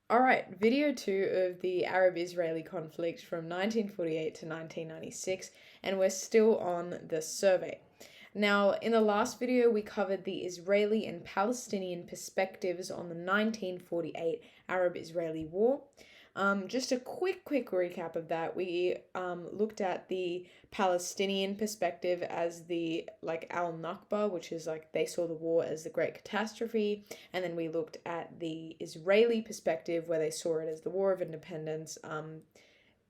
Alright, video 2 of the Arab-Israeli conflict from 1948 to 1996, and we're still on the survey. Now, in the last video, we covered the Israeli and Palestinian perspectives on the 1948 Arab-Israeli War. Just a quick recap of that. We looked at the Palestinian perspective as the al-Nakba, which is like they saw the war as the great catastrophe, and then we looked at the Israeli perspective where they saw it as the War of Independence.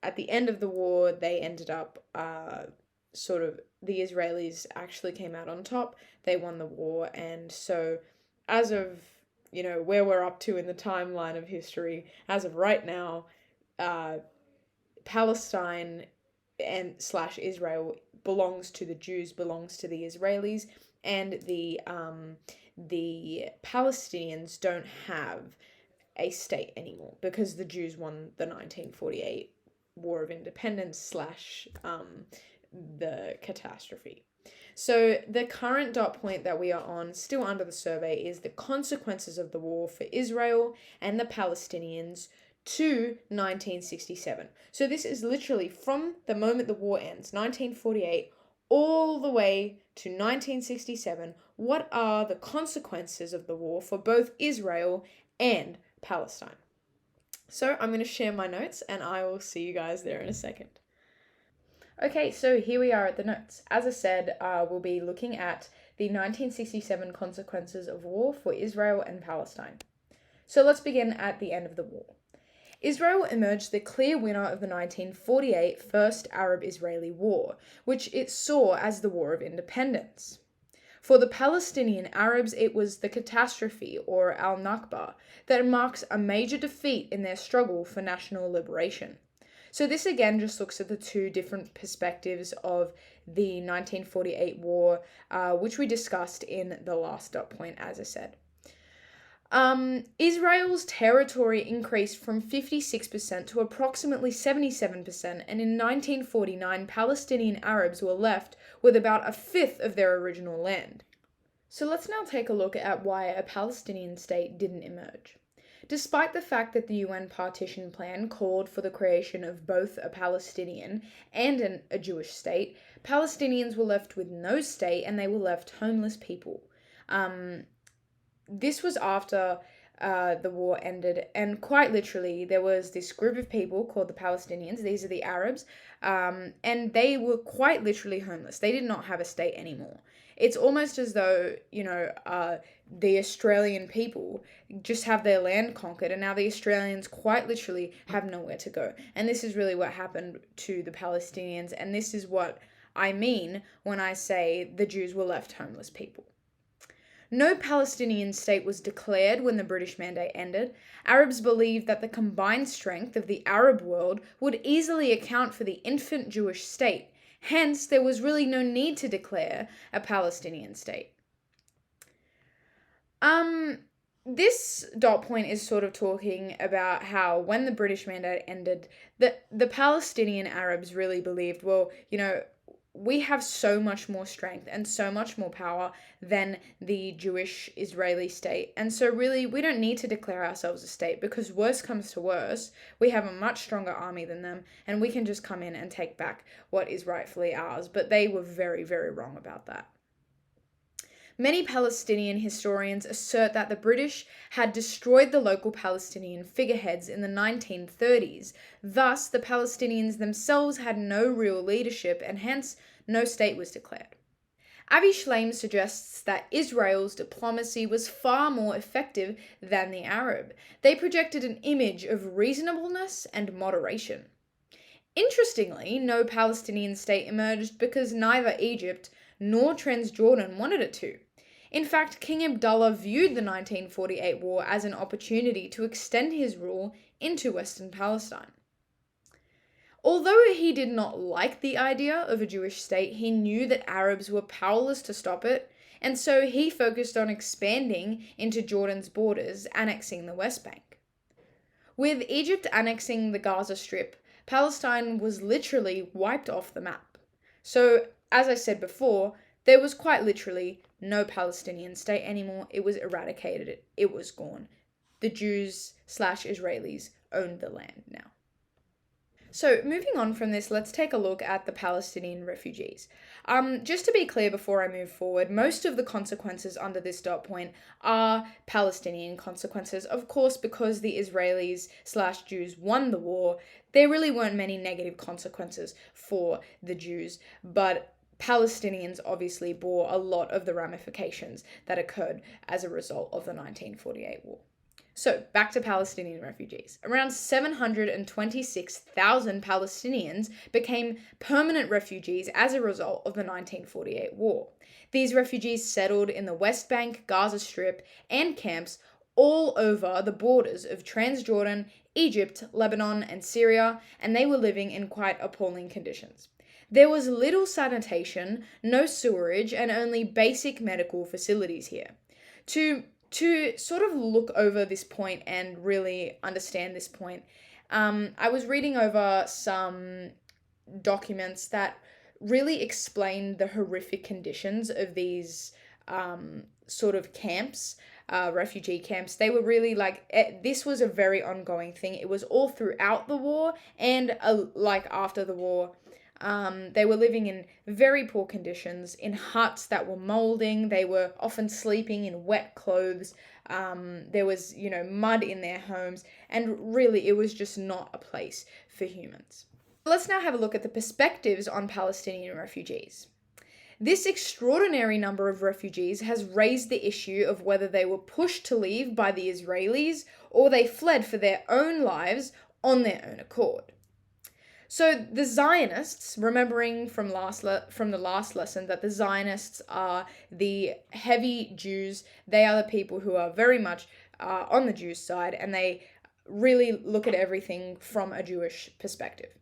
At the end of the war, they ended up the Israelis actually came out on top. They won the war, and so as of where we're up to in the timeline of history, as of right now, Palestine and / Israel belongs to the Jews, belongs to the Israelis, and the Palestinians don't have a state anymore because the Jews won the 1948 War of Independence / the catastrophe. So the current dot point that we are on, still under the survey, is the consequences of the war for Israel and the Palestinians to 1967. So this is literally from the moment the war ends, 1948, all the way to 1967. What are the consequences of the war for both Israel and Palestine? So I'm going to share my notes and I will see you guys there in a second. Okay, so here we are at the notes. As I said, we'll be looking at the 1967 consequences of war for Israel and Palestine. So let's begin at the end of the war. Israel emerged the clear winner of the 1948 First Arab-Israeli War, which it saw as the War of Independence. For the Palestinian Arabs, it was the catastrophe, or al-Nakba, that marks a major defeat in their struggle for national liberation. So this again just looks at the two different perspectives of the 1948 war, which we discussed in the last dot point, as I said. Israel's territory increased from 56% to approximately 77%, and in 1949, Palestinian Arabs were left with about a fifth of their original land. So let's now take a look at why a Palestinian state didn't emerge. Despite the fact that the UN partition plan called for the creation of both a Palestinian and a Jewish state, Palestinians were left with no state and they were left homeless people. This was after the war ended, and quite literally there was this group of people called the Palestinians. These are the Arabs, and they were quite literally homeless. They did not have a state anymore. It's almost as though, the Australian people just have their land conquered, and now the Australians quite literally have nowhere to go. And this is really what happened to the Palestinians, and this is what I mean when I say the Jews were left homeless people. No Palestinian state was declared when the British Mandate ended. Arabs believed that the combined strength of the Arab world would easily account for the infant Jewish state. Hence, there was really no need to declare a Palestinian state. This dot point is sort of talking about how when the British Mandate ended, the Palestinian Arabs really believed, we have so much more strength and so much more power than the Jewish Israeli state. And so really, we don't need to declare ourselves a state because worse comes to worse, we have a much stronger army than them and we can just come in and take back what is rightfully ours. But they were very, very wrong about that. Many Palestinian historians assert that the British had destroyed the local Palestinian figureheads in the 1930s. Thus, the Palestinians themselves had no real leadership and hence no state was declared. Avi Shlaim suggests that Israel's diplomacy was far more effective than the Arab. They projected an image of reasonableness and moderation. Interestingly, no Palestinian state emerged because neither Egypt nor Transjordan wanted it to. In fact, King Abdullah viewed the 1948 war as an opportunity to extend his rule into Western Palestine. Although he did not like the idea of a Jewish state, he knew that Arabs were powerless to stop it, and so he focused on expanding into Jordan's borders, annexing the West Bank. With Egypt annexing the Gaza Strip, Palestine was literally wiped off the map. So, as I said before, there was quite literally no Palestinian state anymore. It was eradicated. It was gone. the Jews/Israelis owned the land now. So moving on from this, let's take a look at the Palestinian refugees. Just to be clear before I move forward, most of the consequences under this dot point are Palestinian consequences. Of course, because the Israelis/Jews won the war, there really weren't many negative consequences for the Jews, but Palestinians obviously bore a lot of the ramifications that occurred as a result of the 1948 war. So, back to Palestinian refugees. Around 726,000 Palestinians became permanent refugees as a result of the 1948 war. These refugees settled in the West Bank, Gaza Strip, and camps all over the borders of Transjordan, Egypt, Lebanon, and Syria, and they were living in quite appalling conditions. There was little sanitation, no sewerage, and only basic medical facilities here. To sort of look over this point and really understand this point, I was reading over some documents that really explained the horrific conditions of these sort of camps, refugee camps. They were really this was a very ongoing thing. It was all throughout the war and after the war. They were living in very poor conditions, in huts that were molding. They were often sleeping in wet clothes. There was, mud in their homes, and really it was just not a place for humans. Let's now have a look at the perspectives on Palestinian refugees. This extraordinary number of refugees has raised the issue of whether they were pushed to leave by the Israelis or they fled for their own lives on their own accord. So the Zionists, remembering from the last lesson that the Zionists are the heavy Jews, they are the people who are very much on the Jews' side, and they really look at everything from a Jewish perspective.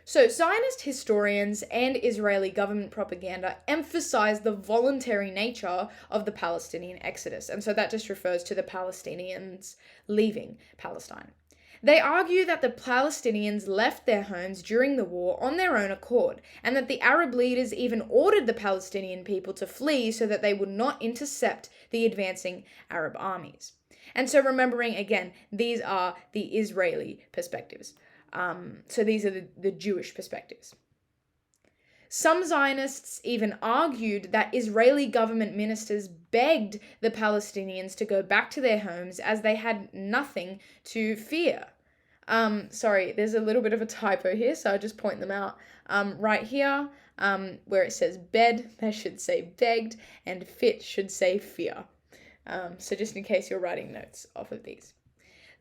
So Zionist historians and Israeli government propaganda emphasize the voluntary nature of the Palestinian exodus, and so that just refers to the Palestinians leaving Palestine. They argue that the Palestinians left their homes during the war on their own accord, and that the Arab leaders even ordered the Palestinian people to flee so that they would not intercept the advancing Arab armies. And so remembering, again, these are the Israeli perspectives. So these are the Jewish perspectives. Some Zionists even argued that Israeli government ministers begged the Palestinians to go back to their homes as they had nothing to fear. Sorry, there's a little bit of a typo here, so I'll just point them out. Right here, where it says bed, they should say begged, and fit should say fear. So just in case you're writing notes off of these.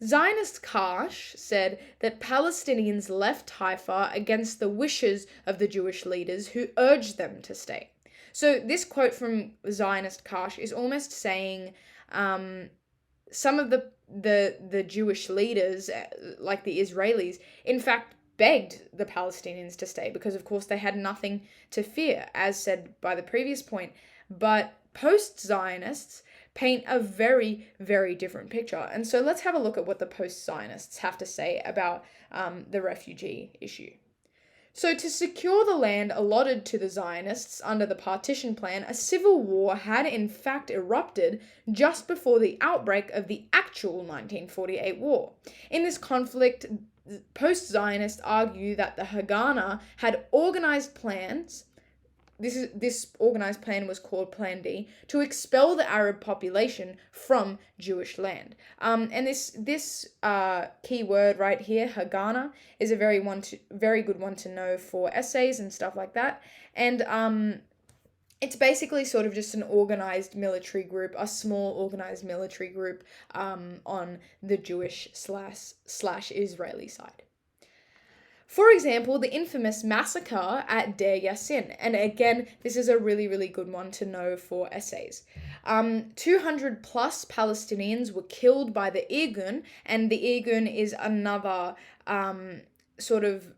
Zionist Karsh said that Palestinians left Haifa against the wishes of the Jewish leaders who urged them to stay. So this quote from Zionist Karsh is almost saying some of the Jewish leaders, like the Israelis, in fact begged the Palestinians to stay because, of course, they had nothing to fear, as said by the previous point. But post-Zionists paint a very, very different picture. And so let's have a look at what the post-Zionists have to say about the refugee issue. So to secure the land allotted to the Zionists under the partition plan, a civil war had in fact erupted just before the outbreak of the actual 1948 war. In this conflict, post-Zionists argue that the Haganah had organized plans. This organized plan was called Plan D, to expel the Arab population from Jewish land. And this key word right here, Haganah, is a very good one to know for essays and stuff like that. And it's basically sort of just an organized military group, a small organized military group on the Jewish slash Israeli side. For example, the infamous massacre at Deir Yassin. And again, this is a really, really good one to know for essays. 200 plus Palestinians were killed by the Irgun, and the Irgun is another sort of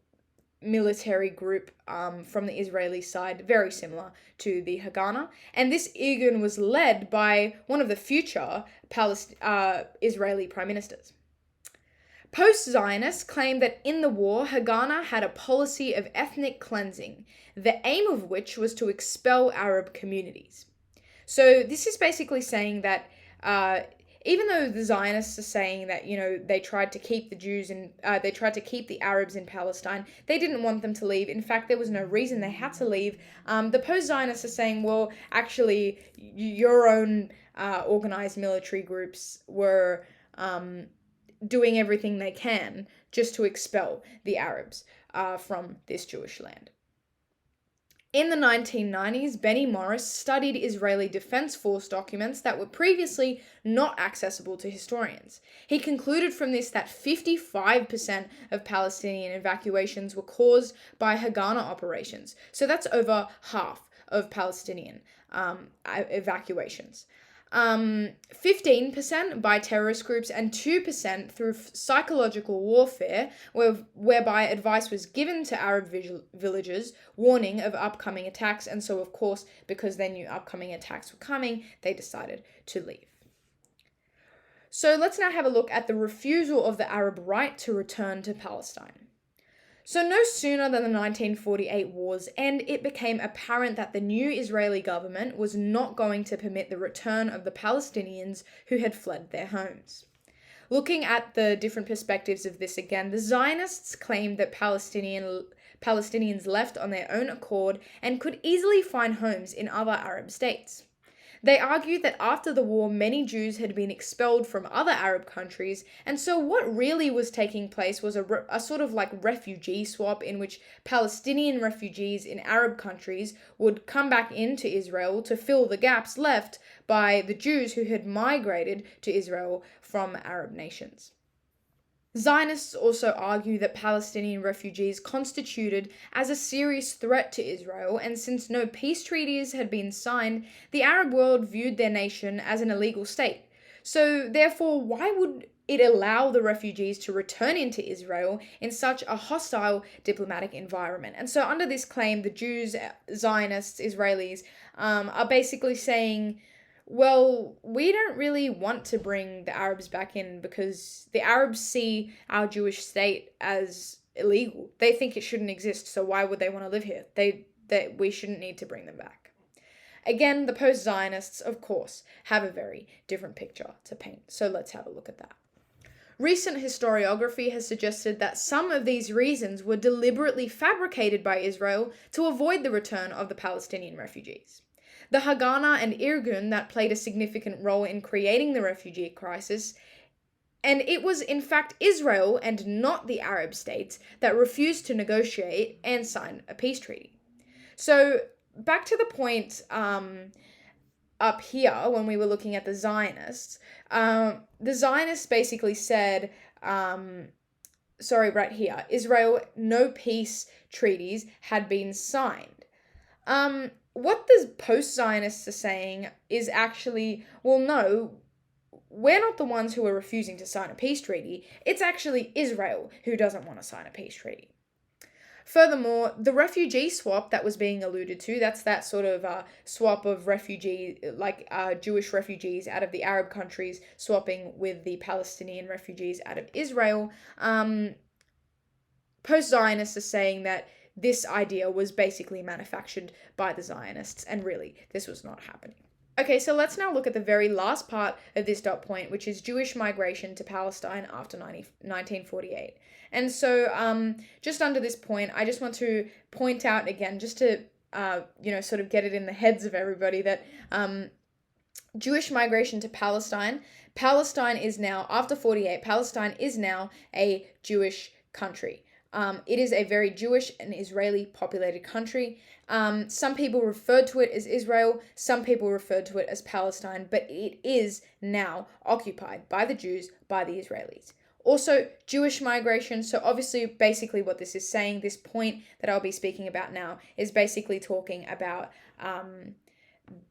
military group from the Israeli side, very similar to the Haganah. And this Irgun was led by one of the future Israeli prime ministers. Post-Zionists claim that in the war, Haganah had a policy of ethnic cleansing, the aim of which was to expel Arab communities. So this is basically saying that even though the Zionists are saying that, they tried to keep the Jews and they tried to keep the Arabs in Palestine, they didn't want them to leave. In fact, there was no reason they had to leave. The post-Zionists are saying, well, actually, your own organized military groups were doing everything they can just to expel the Arabs from this Jewish land. In the 1990s, Benny Morris studied Israeli Defense Force documents that were previously not accessible to historians. He concluded from this that 55% of Palestinian evacuations were caused by Haganah operations. So that's over half of Palestinian evacuations. 15% by terrorist groups and 2% through psychological warfare, whereby advice was given to Arab villagers, warning of upcoming attacks, and so of course, because they knew upcoming attacks were coming, they decided to leave. So let's now have a look at the refusal of the Arab right to return to Palestine. So no sooner than the 1948 war's end, it became apparent that the new Israeli government was not going to permit the return of the Palestinians who had fled their homes. Looking at the different perspectives of this again, the Zionists claimed that Palestinians left on their own accord and could easily find homes in other Arab states. They argued that after the war, many Jews had been expelled from other Arab countries, and so what really was taking place was a sort of like refugee swap in which Palestinian refugees in Arab countries would come back into Israel to fill the gaps left by the Jews who had migrated to Israel from Arab nations. Zionists also argue that Palestinian refugees constituted as a serious threat to Israel, and since no peace treaties had been signed, the Arab world viewed their nation as an illegal state. So, therefore, why would it allow the refugees to return into Israel in such a hostile diplomatic environment? And so, under this claim, the Jews, Zionists, Israelis are basically saying, well, we don't really want to bring the Arabs back in because the Arabs see our Jewish state as illegal. They think it shouldn't exist, so why would they want to live here? We shouldn't need to bring them back. Again, the post-Zionists, of course, have a very different picture to paint, so let's have a look at that. Recent historiography has suggested that some of these reasons were deliberately fabricated by Israel to avoid the return of the Palestinian refugees. The Haganah and Irgun that played a significant role in creating the refugee crisis, and it was in fact Israel and not the Arab states that refused to negotiate and sign a peace treaty. So back to the point up here when we were looking at the Zionists, basically said, right here, Israel, no peace treaties had been signed. What the post-Zionists are saying is actually, well, no, we're not the ones who are refusing to sign a peace treaty. It's actually Israel who doesn't want to sign a peace treaty. Furthermore, the refugee swap that was being alluded to, that's that sort of swap of Jewish refugees out of the Arab countries swapping with the Palestinian refugees out of Israel. Post-Zionists are saying that this idea was basically manufactured by the Zionists, and really, this was not happening. Okay, so let's now look at the very last part of this dot point, which is Jewish migration to Palestine after 1948. And so, just under this point, I just want to point out again, just to, sort of get it in the heads of everybody, that Jewish migration to Palestine is now, after 48, Palestine is now a Jewish country. It is a very Jewish and Israeli populated country. Some people referred to it as Israel, some people referred to it as Palestine, but it is now occupied by the Jews, by the Israelis. Also, Jewish migration, so obviously basically what this is saying, this point that I'll be speaking about now, is basically talking about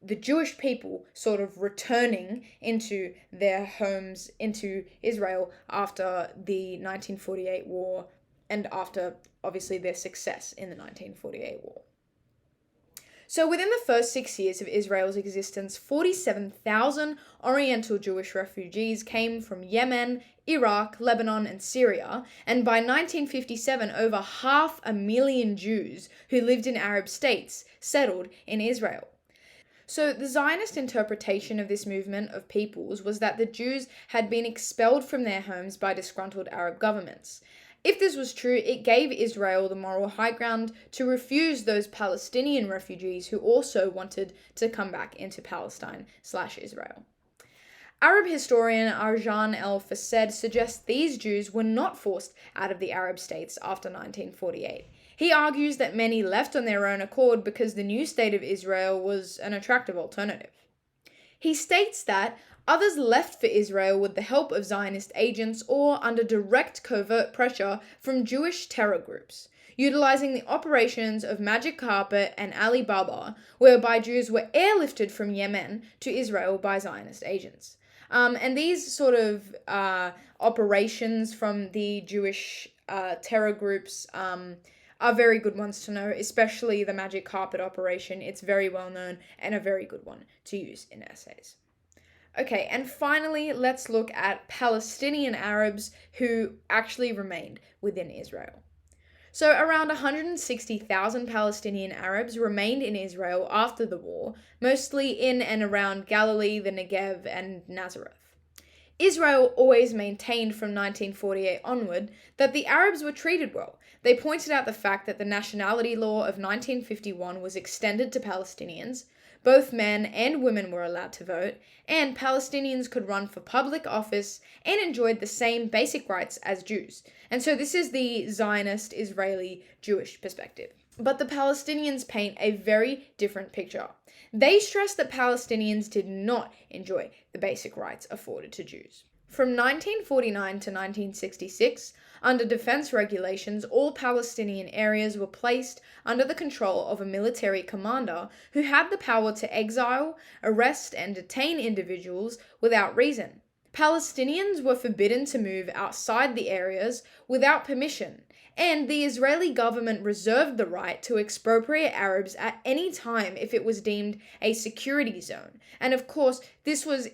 the Jewish people sort of returning into their homes, into Israel after the 1948 war, and after, obviously, their success in the 1948 war. So within the first 6 years of Israel's existence, 47,000 Oriental Jewish refugees came from Yemen, Iraq, Lebanon, and Syria, and by 1957, over 500,000 Jews who lived in Arab states settled in Israel. So, the Zionist interpretation of this movement of peoples was that the Jews had been expelled from their homes by disgruntled Arab governments. If this was true, it gave Israel the moral high ground to refuse those Palestinian refugees who also wanted to come back into Palestine/Israel. Arab historian Arjan El-Fassed suggests these Jews were not forced out of the Arab states after 1948. He argues that many left on their own accord because the new state of Israel was an attractive alternative. He states that others left for Israel with the help of Zionist agents or under direct covert pressure from Jewish terror groups, utilizing the operations of Magic Carpet and Ali Baba, whereby Jews were airlifted from Yemen to Israel by Zionist agents. And these sort of operations from the Jewish terror groups are very good ones to know, especially the Magic Carpet operation. It's very well known and a very good one to use in essays. Okay, and finally, let's look at Palestinian Arabs who actually remained within Israel. So around 160,000 Palestinian Arabs remained in Israel after the war, mostly in and around Galilee, the Negev, and Nazareth. Israel always maintained from 1948 onward that the Arabs were treated well. They pointed out the fact that the nationality law of 1951 was extended to Palestinians, both men and women were allowed to vote, and Palestinians could run for public office and enjoyed the same basic rights as Jews. And so this is the Zionist Israeli Jewish perspective. But the Palestinians paint a very different picture. They stress that Palestinians did not enjoy the basic rights afforded to Jews. From 1949 to 1966, under defense regulations, all Palestinian areas were placed under the control of a military commander who had the power to exile, arrest, and detain individuals without reason. Palestinians were forbidden to move outside the areas without permission, and the Israeli government reserved the right to expropriate Arabs at any time if it was deemed a security zone. And of course, this was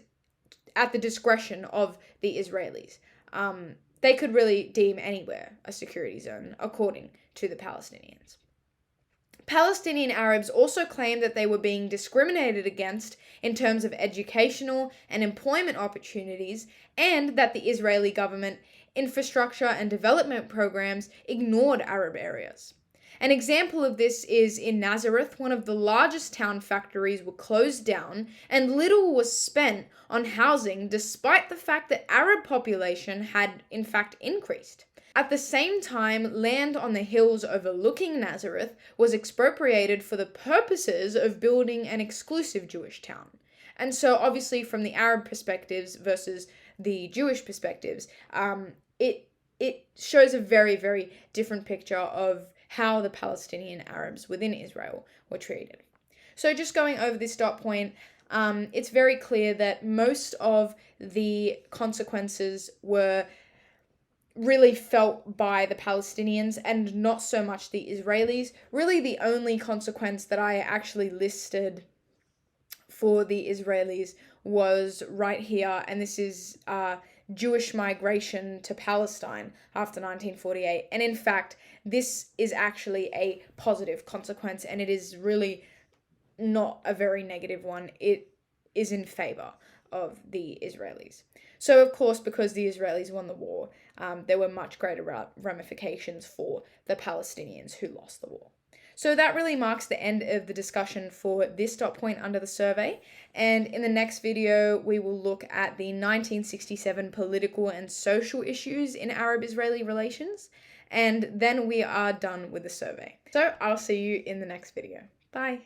at the discretion of the Israelis. They could really deem anywhere a security zone, according to the Palestinians. Palestinian Arabs also claimed that they were being discriminated against in terms of educational and employment opportunities, and that the Israeli government infrastructure and development programs ignored Arab areas. An example of this is in Nazareth, one of the largest town factories were closed down and little was spent on housing despite the fact that Arab population had in fact increased. At the same time, land on the hills overlooking Nazareth was expropriated for the purposes of building an exclusive Jewish town. And so obviously from the Arab perspectives versus the Jewish perspectives, it shows a very, very different picture of how the Palestinian Arabs within Israel were treated. So just going over this dot point, it's very clear that most of the consequences were really felt by the Palestinians and not so much the Israelis. Really the only consequence that I actually listed for the Israelis was right here, and this is Jewish migration to Palestine after 1948. And in fact, this is actually a positive consequence, and it is really not a very negative one. It is in favor of the Israelis. So, of course, because the Israelis won the war, there were much greater ramifications for the Palestinians who lost the war. So that really marks the end of the discussion for this dot point under the survey. And in the next video, we will look at the 1967 political and social issues in Arab-Israeli relations. And then we are done with the survey. So I'll see you in the next video. Bye.